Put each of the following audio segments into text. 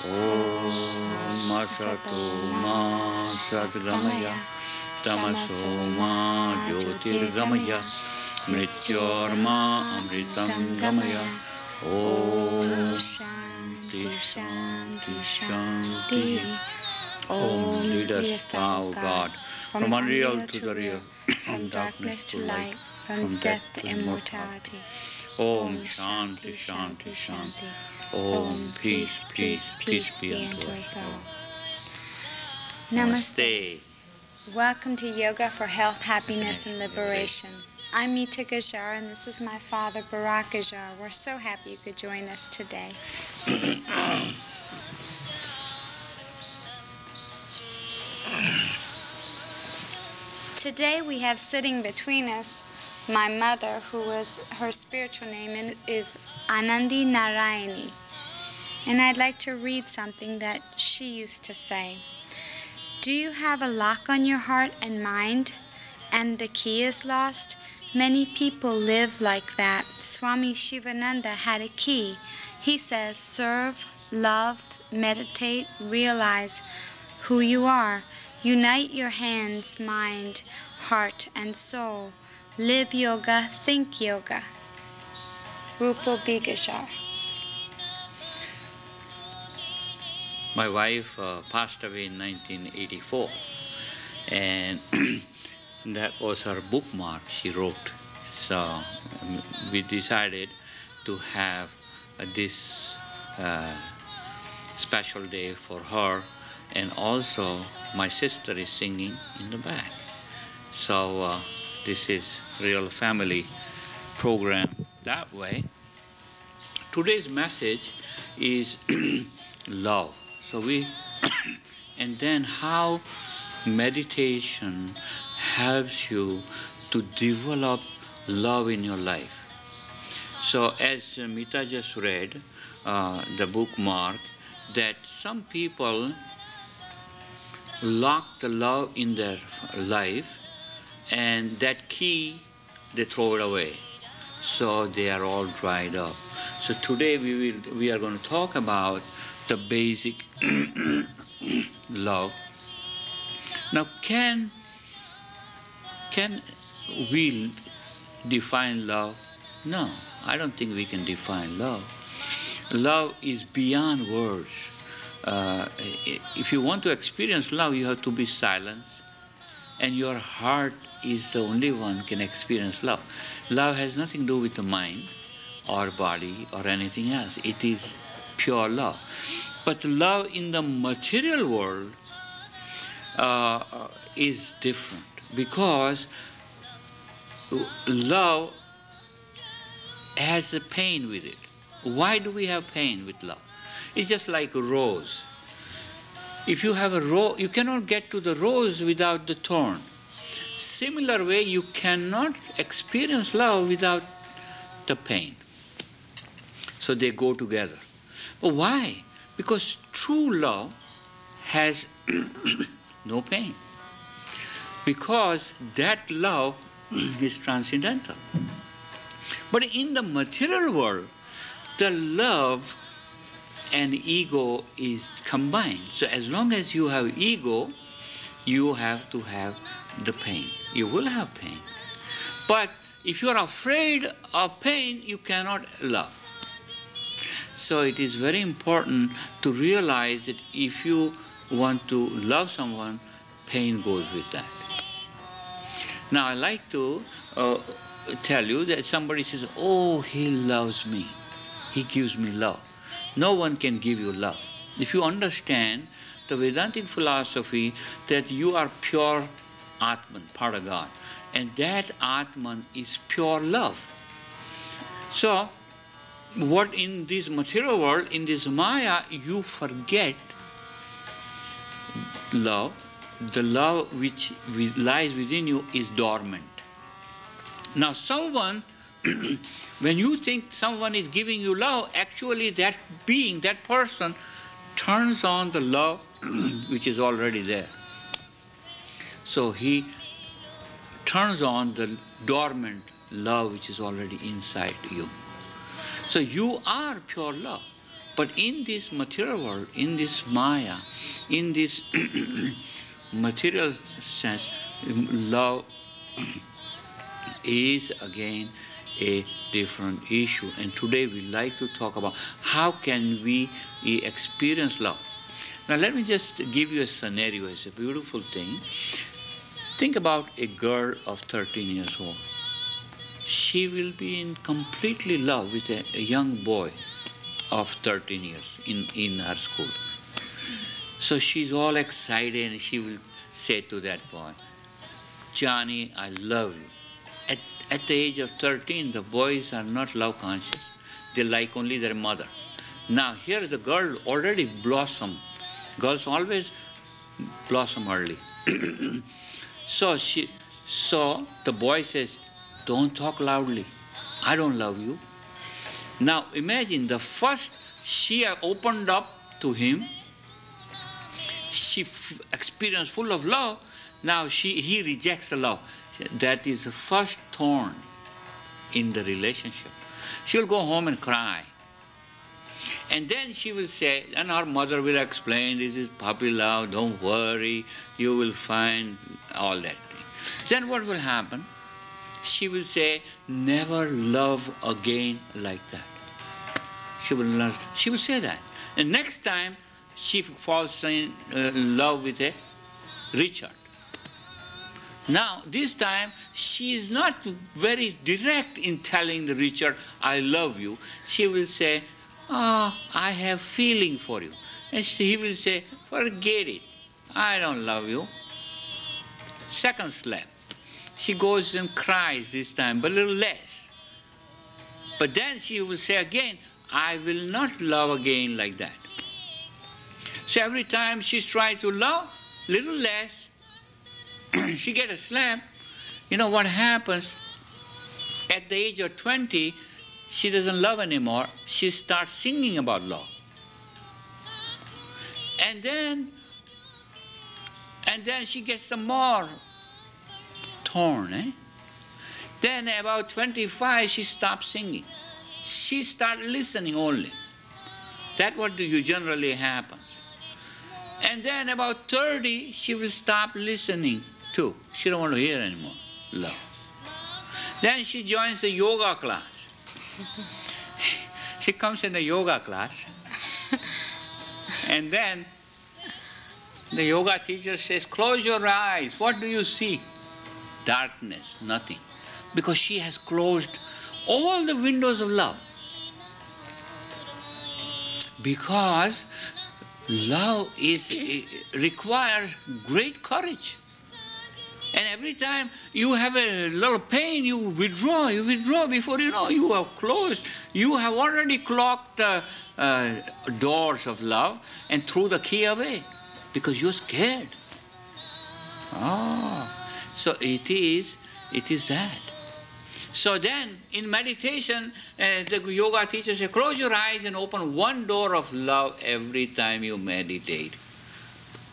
Om Asato Ma Sadgamaya Tamaso Ma Jyotirgamaya Mrityorma Amritam Gamaya. Om Shanti Shanti Shanti. Om, lead us thou, God, from unreal to the real, from darkness to light, from death to immortality. Om Shanti Shanti Shanti. Om, peace, peace, peace be unto us all. Namaste. Welcome to Yoga for Health, Happiness, and Liberation. I'm Meeta Gajjar, and this is my father, Bharat Gajjar. We're so happy you could join us today. Today we have sitting between us my mother, her spiritual name is Anandi Narayani. And I'd like to read something that she used to say. Do you have a lock on your heart and mind, and the key is lost? Many people live like that. Swami Shivananda had a key. He says, serve, love, meditate, realize who you are. Unite your hands, mind, heart, and soul. Live yoga, think yoga. Rupa B. Gajjar. My wife passed away in 1984, and that was her bookmark she wrote. So we decided to have this special day for her, and also my sister is singing in the back. So this is real family program that way. Today's message is love. So and then how meditation helps you to develop love in your life. So as Meeta just read the bookmark, that some people lock the love in their life, and that key they throw it away. So they are all dried up. So today we are going to talk about the basic love. Now, can we define love? No, I don't think we can define love. Love is beyond words. If you want to experience love, you have to be silent, and your heart is the only one can experience love. Love has nothing to do with the mind or body or anything else. It is pure love. But love in the material world is different, because love has a pain with it. Why do we have pain with love? It's just like a rose. If you have a rose, you cannot get to the rose without the thorn. Similar way, you cannot experience love without the pain. So they go together. But why? Because true love has no pain. Because that love is transcendental. But in the material world, the love and ego is combined. So as long as you have ego, you have to have the pain. You will have pain. But if you are afraid of pain, you cannot love. So it is very important to realize that if you want to love someone, pain goes with that. Now I like to tell you that somebody says, oh, he loves me. He gives me love. No one can give you love. If you understand the Vedantic philosophy that you are pure Atman, part of God, and that Atman is pure love. So, what in this material world, in this Maya, you forget love. The love which lies within you is dormant. Now someone, when you think someone is giving you love, actually that being, that person, turns on the love which is already there. So he turns on the dormant love which is already inside you. So you are pure love. But in this material world, in this Maya, in this material sense, love is again a different issue. And today we like to talk about how can we experience love. Now let me just give you a scenario. It's a beautiful thing. Think about a girl of 13 years old. She will be in completely love with a young boy of 13 years in her school. So she's all excited and she will say to that boy, Johnny, I love you. At the age of 13, the boys are not love conscious. They like only their mother. Now here the girl already blossomed. Girls always blossom early. So the boy says, don't talk loudly. I don't love you. Now imagine the first she opened up to him, she experienced full of love. Now he rejects the love. That is the first thorn in the relationship. She'll go home and cry. And then she will say, and her mother will explain, this is puppy love, don't worry, you will find all that thing. Then what will happen? She will say, never love again like that. She will say that. And next time, she falls in love with a Richard. Now, this time, she is not very direct in telling the Richard, I love you. She will say, I have feeling for you. And he will say, forget it. I don't love you. Second slap. She goes and cries this time, but a little less. But then she will say again, I will not love again like that. So every time she tries to love, little less, she gets a slap. You know what happens? At the age of 20, she doesn't love anymore. She starts singing about love. And then she gets some more thorn. Then about 25, she stops singing. She starts listening only. That's what generally happens. And then about 30, she will stop listening too. She don't want to hear anymore love. Then she joins a yoga class. She comes in the yoga class. And then the yoga teacher says, close your eyes. What do you see? Darkness, nothing. Because she has closed all the windows of love. Because love requires great courage. And every time you have a little pain, you withdraw before you know you have closed. You have already clocked the doors of love and threw the key away because you're scared. So it is that. So then in meditation, the yoga teacher says, close your eyes and open one door of love every time you meditate.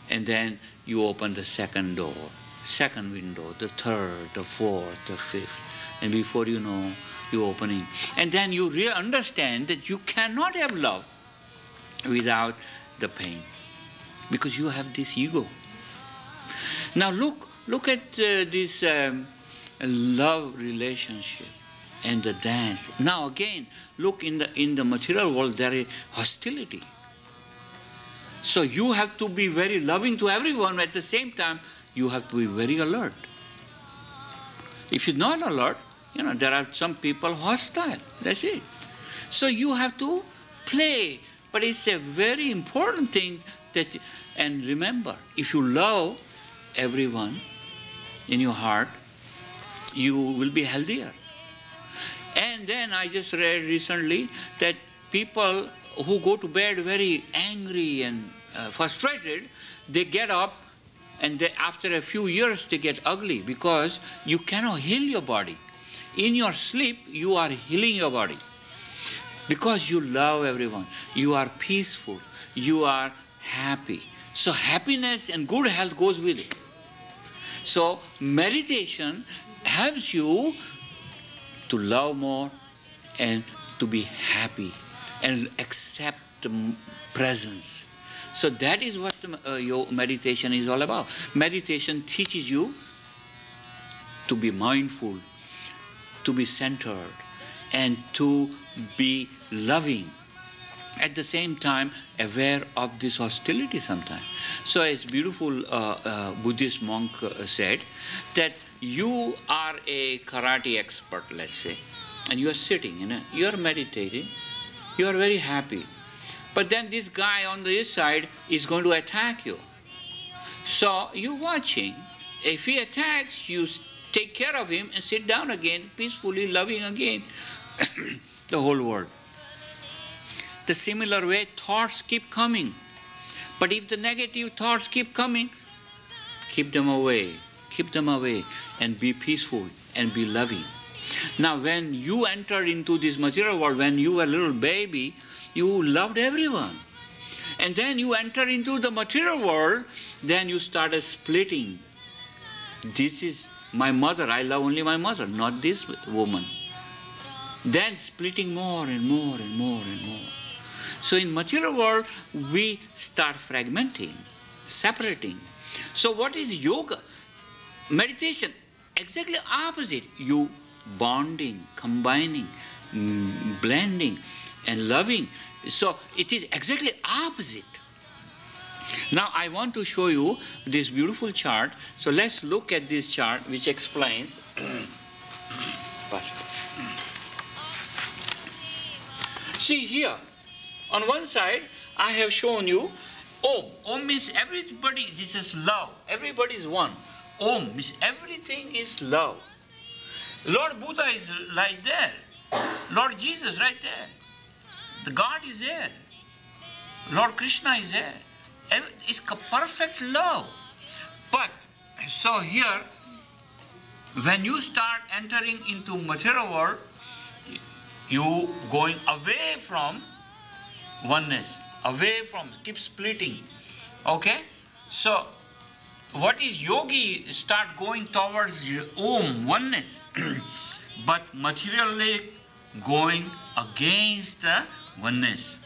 And then you open the second door, second window, the third, the fourth, the fifth. And before you know, you're opening. And then you really understand that you cannot have love without the pain. Because you have this ego. Now look at this love relationship and the dance. Now again, look in the material world, there is hostility. So you have to be very loving to everyone. At the same time, you have to be very alert. If you're not alert, there are some people hostile. That's it. So you have to play. But it's a very important thing and remember, if you love everyone in your heart, you will be healthier. And then I just read recently that people who go to bed very angry and frustrated, they get up and after a few years they get ugly because you cannot heal your body. In your sleep, you are healing your body because you love everyone. You are peaceful. You are happy. So happiness and good health goes with it. So meditation helps you to love more and to be happy and accept presence. So that is what your meditation is all about. Meditation teaches you to be mindful, to be centered, and to be loving. At the same time, aware of this hostility sometimes. So as beautiful Buddhist monk said, that you are a karate expert, let's say, and you are sitting, you are meditating, you are very happy. But then this guy on the other side is going to attack you. So you're watching. If he attacks, you take care of him and sit down again, peacefully, loving again the whole world. The similar way, thoughts keep coming. But if the negative thoughts keep coming, keep them away, and be peaceful and be loving. Now, when you entered into this material world, when you were a little baby, you loved everyone. And then you enter into the material world, then you started splitting. This is my mother, I love only my mother, not this woman. Then splitting more and more and more and more. So in material world, we start fragmenting, separating. So what is yoga? Meditation, exactly opposite. You bonding, combining, blending, and loving. So it is exactly opposite. Now I want to show you this beautiful chart. So let's look at this chart which explains. See here, on one side I have shown you Om. Om means everybody, this is love. Everybody is one. Om means everything is love. Lord Buddha is right there. Lord Jesus right there. The God is there. Lord Krishna is there. It's perfect love. But, so here, when you start entering into material world, you going away from oneness, keep splitting. Okay? So, what is yogi? Start going towards Om, oneness. But materially going against the oneness.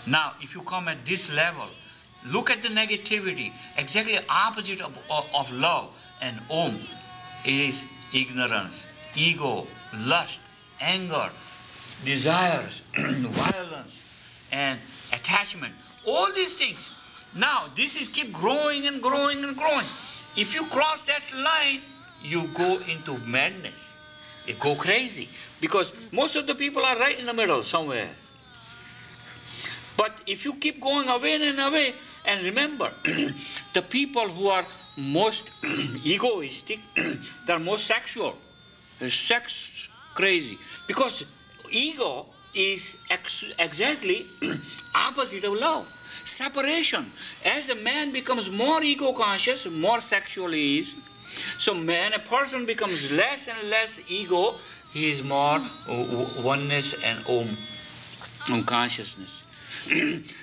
Now, if you come at this level, look at the negativity, exactly opposite of love and Om is ignorance, ego, lust, anger, desires, violence, and attachment. All these things. Now, this is keep growing and growing and growing. If you cross that line, you go into madness. You go crazy. Because most of the people are right in the middle somewhere. But if you keep going away and away, and remember, the people who are most egoistic, they are most sexual. They're sex crazy. Because ego is exactly opposite of love. Separation. As a man becomes more ego conscious, more sexual he is. So when a person becomes less and less ego, he is more oneness and Om consciousness.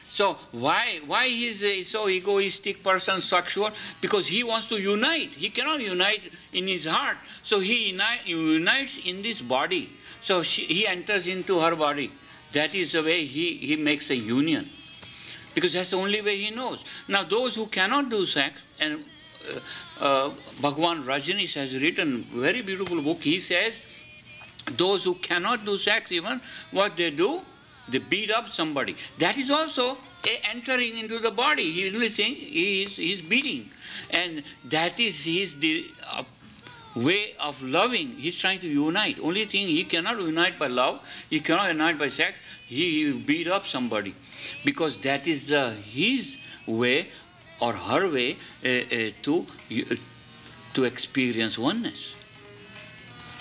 So why is a so egoistic person sexual? Because he wants to unite. He cannot unite in his heart. So he unites in this body. So he enters into her body. That is the way he makes a union. Because that's the only way he knows. Now those who cannot do sex, and Bhagwan Rajneesh has written a very beautiful book. He says, those who cannot do sex even, what they do? They beat up somebody. That is also entering into the body. He really thinks he is beating. And that is his way of loving. He's trying to unite. Only thing, he cannot unite by love. He cannot unite by sex. He beat up somebody. Because that is his way or her way to experience oneness.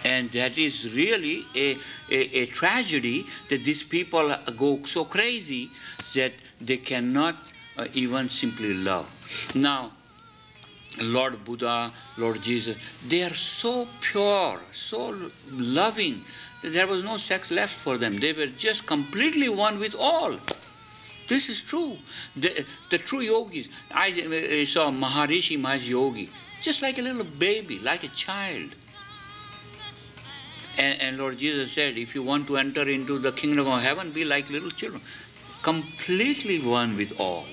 And that is really a tragedy that these people go so crazy that they cannot even simply love. Now, Lord Buddha, Lord Jesus, they are so pure, so loving, that there was no sex left for them. They were just completely one with all. This is true. The true yogis, I saw Maharishi Maharaj Yogi, just like a little baby, like a child. And Lord Jesus said, if you want to enter into the kingdom of heaven, be like little children. completely one with all.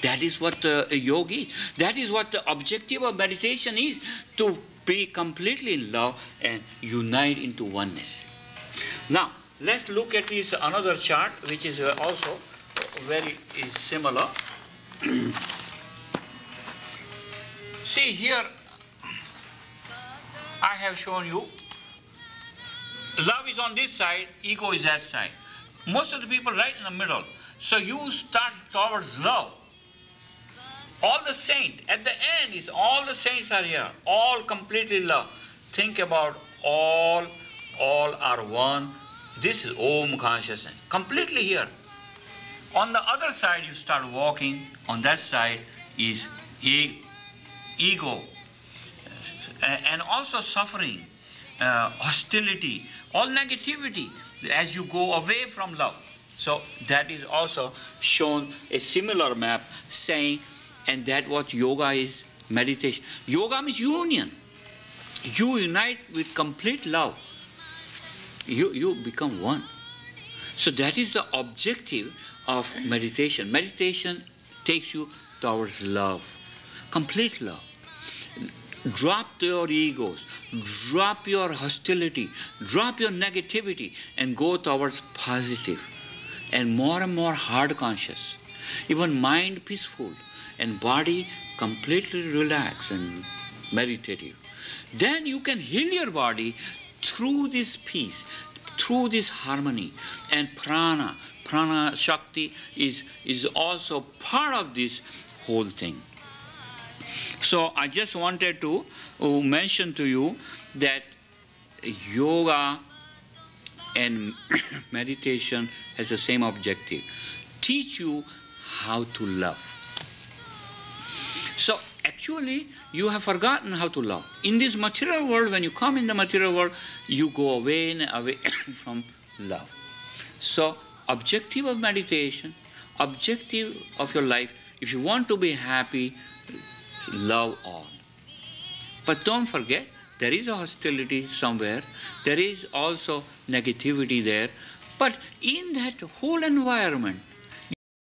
That is what a yogi is. That is what the objective of meditation is, to be completely in love and unite into oneness. Now, let's look at this another chart, which is also very similar. See here, I have shown you, love is on this side, ego is that side. Most of the people right in the middle. So you start towards love. All the saints, at the end is all the saints are here, all completely love. Think about all are one. This is Om consciousness, completely here. On the other side you start walking, on that side is ego, and also suffering, hostility, all negativity as you go away from love. So that is also shown a similar map saying, and that what yoga is, meditation. Yoga means union. You unite with complete love. You become one. So that is the objective of meditation. Meditation takes you towards love, complete love. Drop your egos, drop your hostility, drop your negativity, and go towards positive and more heart conscious. Even mind peaceful and body completely relaxed and meditative. Then you can heal your body through this peace, through this harmony. And prana Shakti is also part of this whole thing. So I just wanted to mention to you that yoga and meditation has the same objective. Teach you how to love. So actually you have forgotten how to love. In this material world, when you come in the material world, you go away and away from love. So objective of meditation, objective of your life, if you want to be happy, love all. But don't forget, there is a hostility somewhere, there is also negativity there, but in that whole environment,